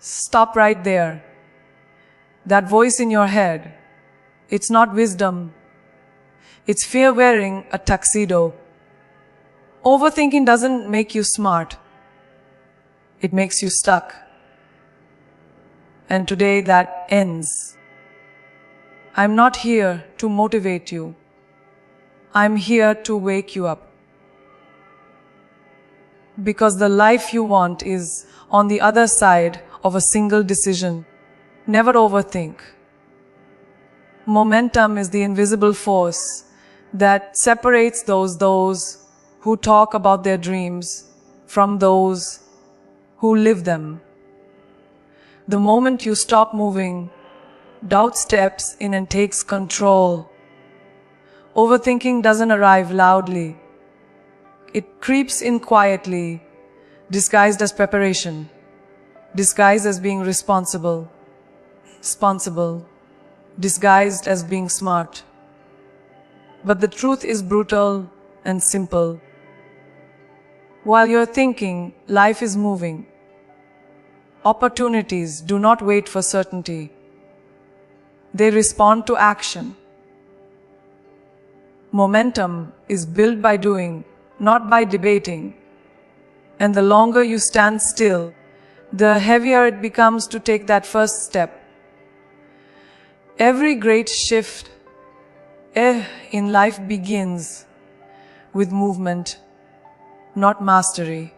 Stop right there. That voice in your head, it's not wisdom. It's fear wearing a tuxedo. Overthinking doesn't make you smart. It makes you stuck. And today that ends. I'm not here to motivate you. I'm here to wake you up. Because the life you want is on the other side of a single decision. Never overthink. Momentum is the invisible force that separates those who talk about their dreams from those who live them. The moment you stop moving, doubt steps in and takes control. Overthinking doesn't arrive loudly. It creeps in quietly, disguised as preparation, disguised as being responsible, disguised as being smart. But the truth is brutal and simple. While you're thinking, life is moving. Opportunities do not wait for certainty. They respond to action. Momentum is built by doing, not by debating. And the longer you stand still, the heavier it becomes to take that first step. Every great shift in life begins with movement, not mastery.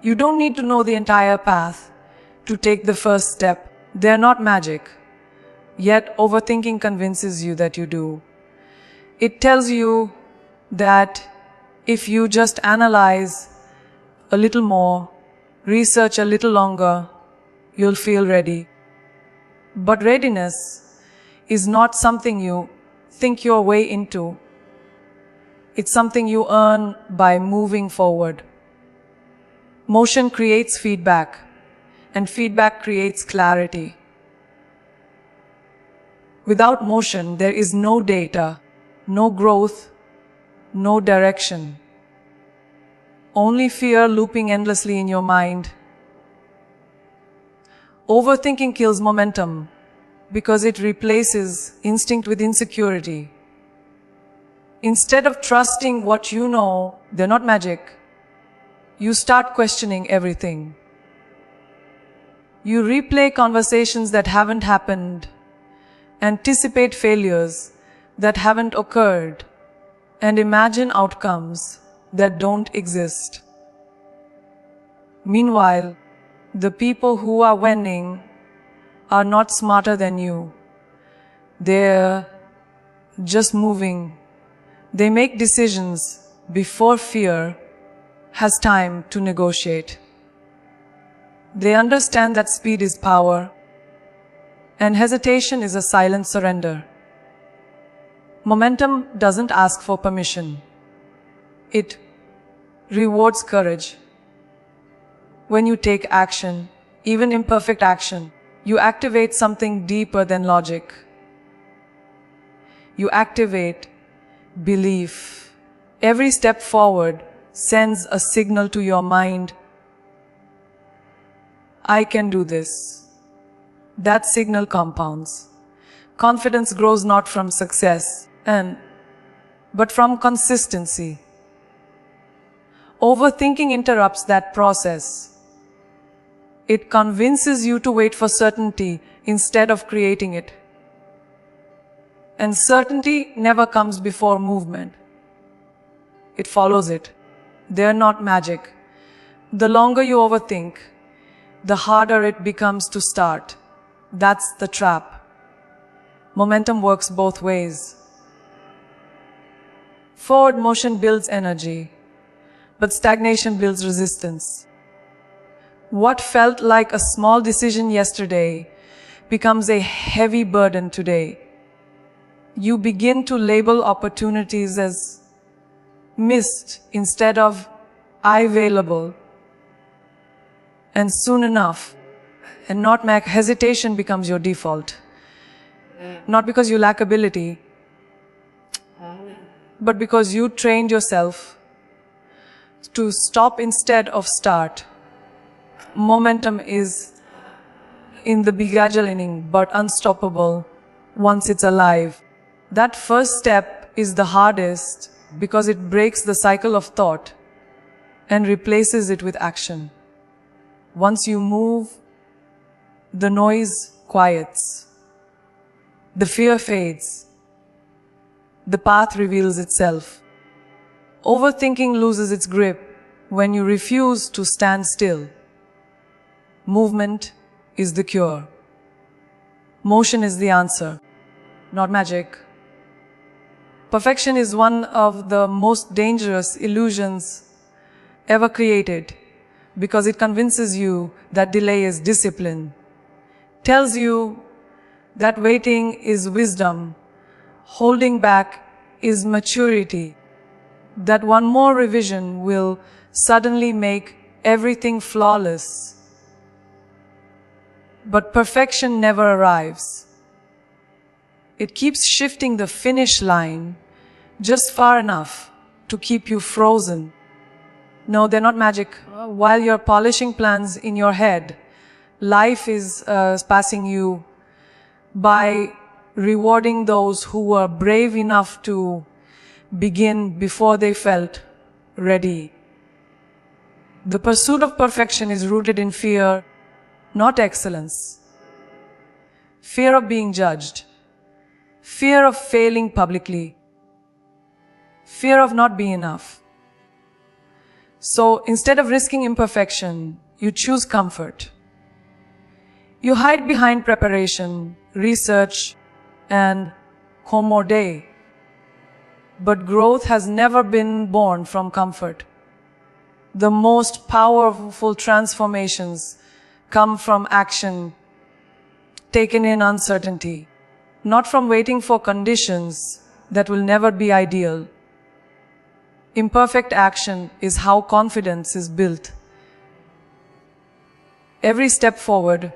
You don't need to know the entire path to take the first step. They're not magic. Yet overthinking convinces you that you do. It tells you that if you just analyze a little more, research a little longer, you'll feel ready. But readiness is not something you think your way into. It's something you earn by moving forward. Motion creates feedback, and feedback creates clarity. Without motion, there is no data, no growth, no direction. Only fear looping endlessly in your mind. Overthinking kills momentum because it replaces instinct with insecurity. Instead of trusting what you know, they're not magic, you start questioning everything. You replay conversations that haven't happened, anticipate failures that haven't occurred, and imagine outcomes that don't exist. Meanwhile, the people who are winning are not smarter than you. They're just moving. They make decisions before fear has time to negotiate. They understand that speed is power, and hesitation is a silent surrender. Momentum doesn't ask for permission. It rewards courage. When you take action, even imperfect action, you activate something deeper than logic. You activate belief. Every step forward sends a signal to your mind, I can do this. That signal compounds. Confidence grows not from success, but from consistency. Overthinking interrupts that process. It convinces you to wait for certainty instead of creating it. And certainty never comes before movement. It follows it. They're not magic. The longer you overthink, the harder it becomes to start. That's the trap. Momentum works both ways. Forward motion builds energy, but stagnation builds resistance. What felt like a small decision yesterday becomes a heavy burden today. You begin to label opportunities as missed instead of available. And soon enough, hesitation becomes your default. Not because you lack ability, but because you trained yourself to stop instead of start. Momentum is in the beguiling but unstoppable once it's alive. That first step is the hardest because it breaks the cycle of thought and replaces it with action. Once you move, the noise quiets, the fear fades, the path reveals itself. Overthinking loses its grip when you refuse to stand still. Movement is the cure. Motion is the answer, not magic. Perfection is one of the most dangerous illusions ever created because it convinces you that delay is discipline, tells you that waiting is wisdom, holding back is maturity, that one more revision will suddenly make everything flawless. But perfection never arrives. It keeps shifting the finish line just far enough to keep you frozen. No, they're not magic. While you're polishing plans in your head, life is passing you by, rewarding those who were brave enough to begin before they felt ready. The pursuit of perfection is rooted in fear, not excellence. Fear of being judged, fear of failing publicly, fear of not being enough. So instead of risking imperfection, you choose comfort. You hide behind preparation, research, and commode. But growth has never been born from comfort. The most powerful transformations come from action taken in uncertainty, not from waiting for conditions that will never be ideal. Imperfect action is how confidence is built. Every step forward,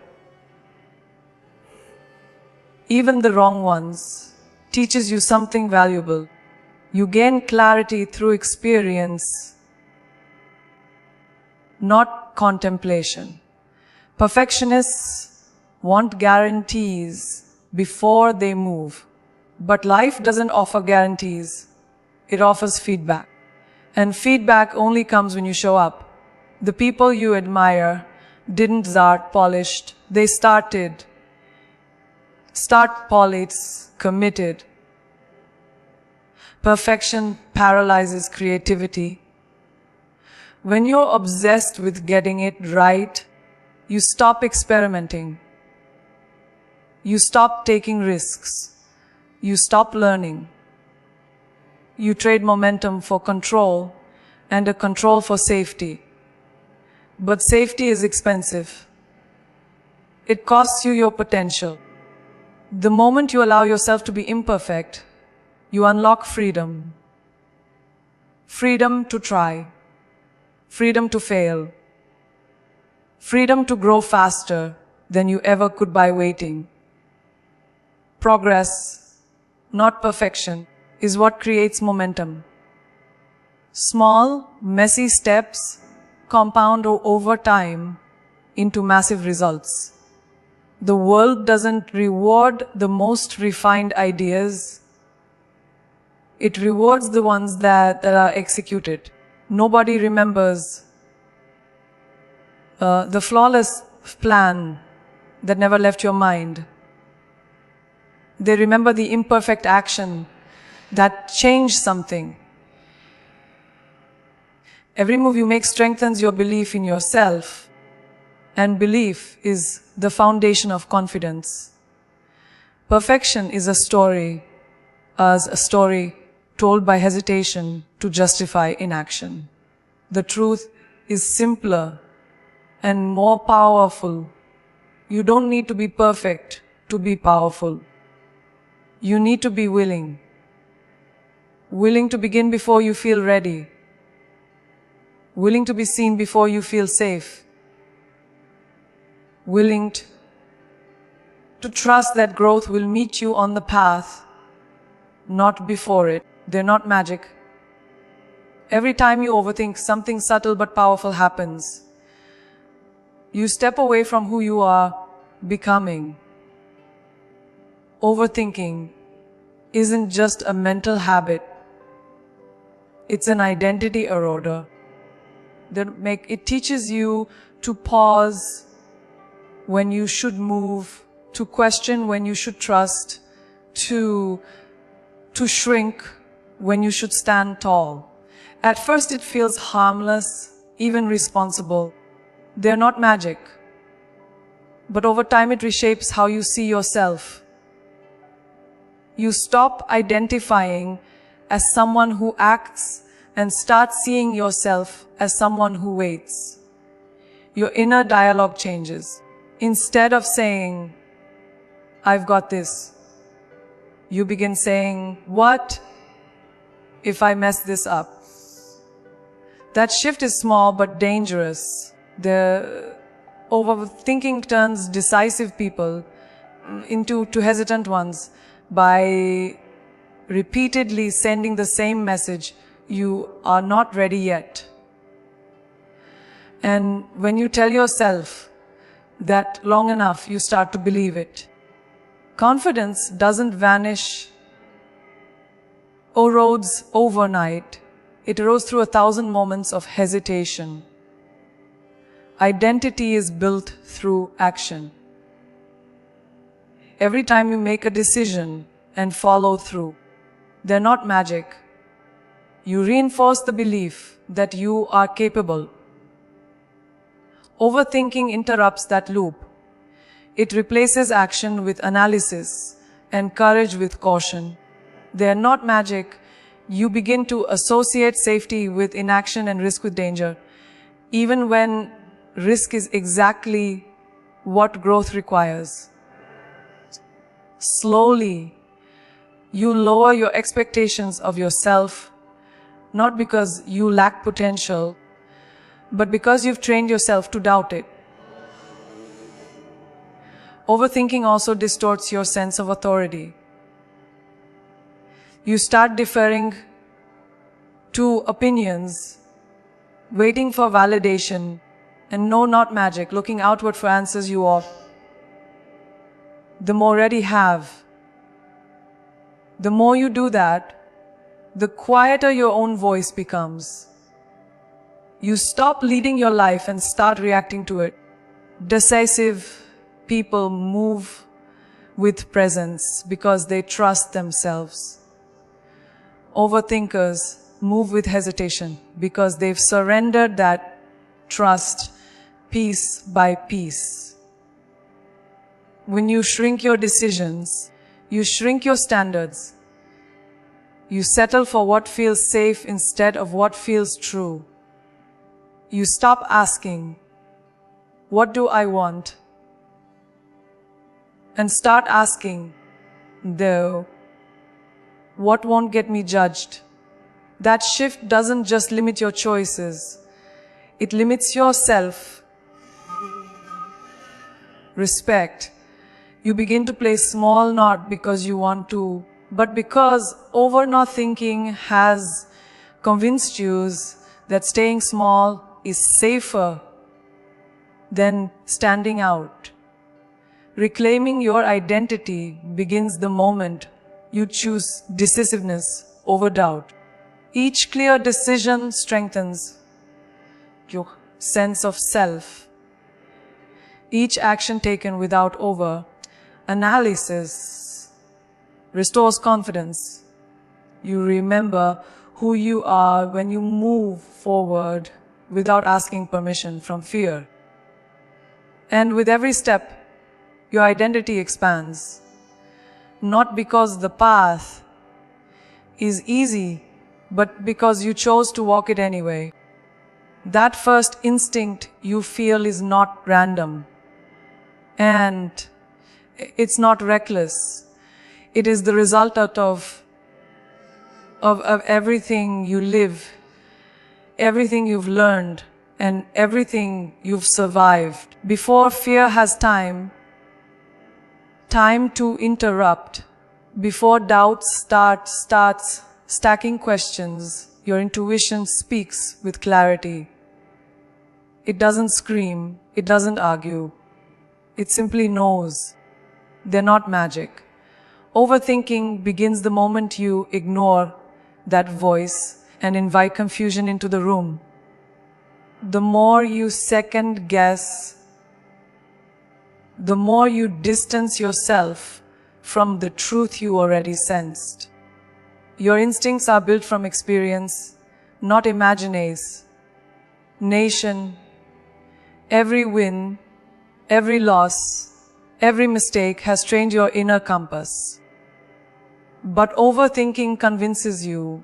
even the wrong ones, teaches you something valuable. You gain clarity through experience, not contemplation. Perfectionists want guarantees before they move. But life doesn't offer guarantees. It offers feedback. And feedback only comes when you show up. The people you admire didn't start polished. They started polished, committed. Perfection paralyzes creativity. When you're obsessed with getting it right, you stop experimenting. You stop taking risks. You stop learning. You trade momentum for control and a control for safety. But safety is expensive. It costs you your potential. The moment you allow yourself to be imperfect, you unlock freedom. Freedom to try. Freedom to fail. Freedom to grow faster than you ever could by waiting. Progress, not perfection, is what creates momentum. Small, messy steps compound over time into massive results. The world doesn't reward the most refined ideas. It rewards the ones that are executed. Nobody remembers the flawless plan that never left your mind. They remember the imperfect action that changed something. Every move you make strengthens your belief in yourself, and belief is the foundation of confidence. Perfection is a story told by hesitation to justify inaction. The truth is simpler and more powerful. You don't need to be perfect to be powerful. You need to be willing. Willing to begin before you feel ready. Willing to be seen before you feel safe. Willing to trust that growth will meet you on the path, not before it. They're not magic. Every time you overthink, something subtle but powerful happens. You step away from who you are becoming. Overthinking isn't just a mental habit. It's an identity eroder. It teaches you to pause when you should move, to question when you should trust, to shrink when you should stand tall. At first it feels harmless, even responsible. They're not magic. But over time it reshapes how you see yourself. You stop identifying as someone who acts and start seeing yourself as someone who waits. Your inner dialogue changes. Instead of saying, "I've got this," you begin saying, "What if I mess this up?" That shift is small but dangerous. The overthinking turns decisive people into hesitant ones by repeatedly sending the same message: you are not ready yet. And when you tell yourself that long enough, you start to believe it. Confidence doesn't vanish or erodes overnight. It erodes through 1,000 moments of hesitation. Identity is built through action. Every time you make a decision and follow through, they're not magic. You reinforce the belief that you are capable. Overthinking interrupts that loop. It replaces action with analysis and courage with caution. They are not magic. You begin to associate safety with inaction and risk with danger, even when risk is exactly what growth requires. Slowly, you lower your expectations of yourself, not because you lack potential, but because you've trained yourself to doubt it. Overthinking also distorts your sense of authority. You start deferring to opinions, waiting for validation, and no, not magic, looking outward for answers you already have. The more you do that, the quieter your own voice becomes. You stop leading your life and start reacting to it. Decisive people move with presence because they trust themselves. Overthinkers move with hesitation because they've surrendered that trust piece by piece. When you shrink your decisions, you shrink your standards. You settle for what feels safe instead of what feels true. You stop asking, "What do I want?" and start asking, "Though, what won't get me judged?" That shift doesn't just limit your choices, it limits your self-respect. You begin to play small not because you want to, but because overthinking has convinced you that staying small is safer than standing out. Reclaiming your identity begins the moment you choose decisiveness over doubt. Each clear decision strengthens your sense of self. Each action taken without over-analysis restores confidence. You remember who you are when you move forward without asking permission from fear. And with every step, your identity expands. Not because the path is easy, but because you chose to walk it anyway. That first instinct you feel is not random. And it's not reckless. It is the result of everything you live, everything you've learned, and everything you've survived. Before fear has time to interrupt, before doubt starts stacking questions, your intuition speaks with clarity. It doesn't scream, it doesn't argue. It simply knows. They're not magic. Overthinking begins the moment you ignore that voice and invite confusion into the room. The more you second guess, the more you distance yourself from the truth you already sensed. Your instincts are built from experience, not imagination. Every win, every loss, every mistake has trained your inner compass. But overthinking convinces you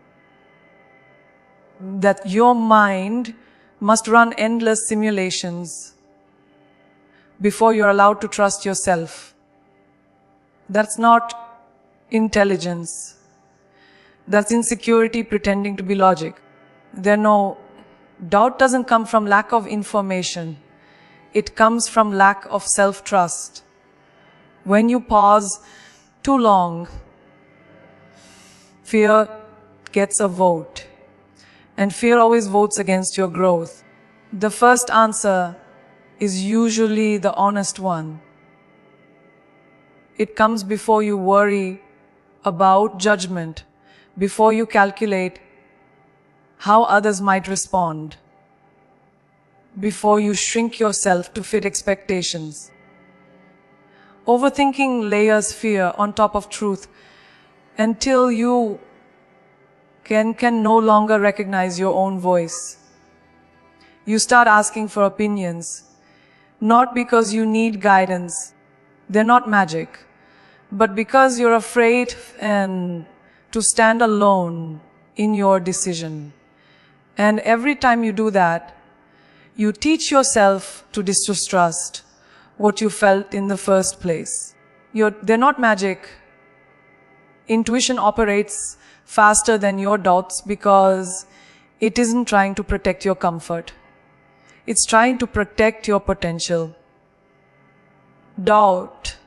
that your mind must run endless simulations before you're allowed to trust yourself. That's not intelligence. That's insecurity pretending to be logic. Doubt doesn't come from lack of information. It comes from lack of self-trust. When you pause too long, fear gets a vote. And fear always votes against your growth. The first answer is usually the honest one. It comes before you worry about judgment, before you calculate how others might respond, before you shrink yourself to fit expectations. Overthinking layers fear on top of truth until you can no longer recognize your own voice. You start asking for opinions, not because you need guidance. They're not magic, but because you're afraid to stand alone in your decision. And every time you do that, you teach yourself to distrust what you felt in the first place. They're not magic. Intuition operates faster than your doubts because it isn't trying to protect your comfort. It's trying to protect your potential. Doubt,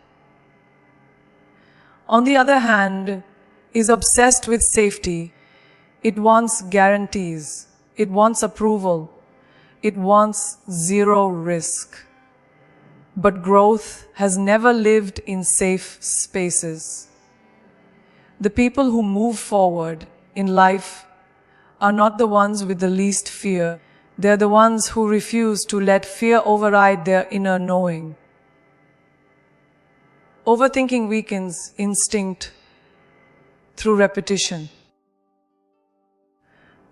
on the other hand, is obsessed with safety. It wants guarantees. It wants approval. It wants zero risk. But growth has never lived in safe spaces. The people who move forward in life are not the ones with the least fear. They're the ones who refuse to let fear override their inner knowing. Overthinking weakens instinct through repetition.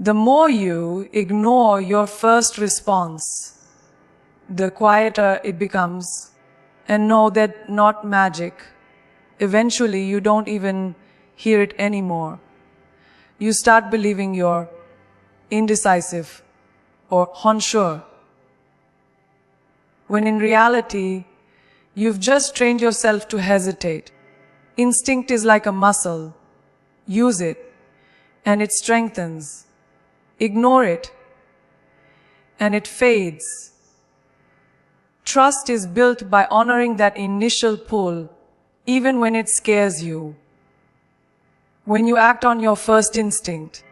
The more you ignore your first response, the quieter it becomes. And know that not magic. Eventually, you don't even hear it anymore. You start believing you're indecisive or unsure, when in reality, you've just trained yourself to hesitate. Instinct is like a muscle. Use it, and it strengthens. Ignore it, and it fades. Trust is built by honoring that initial pull, even when it scares you. When you act on your first instinct,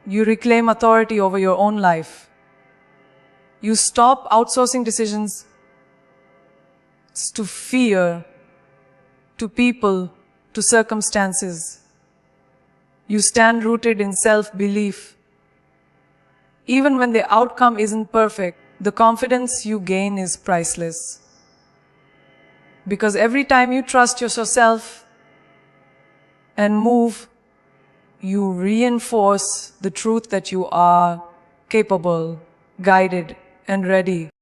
you reclaim authority over your own life. You stop outsourcing decisions to fear, to people, to circumstances. You stand rooted in self-belief. Even when the outcome isn't perfect, the confidence you gain is priceless. Because every time you trust yourself and move, you reinforce the truth that you are capable, guided, and ready.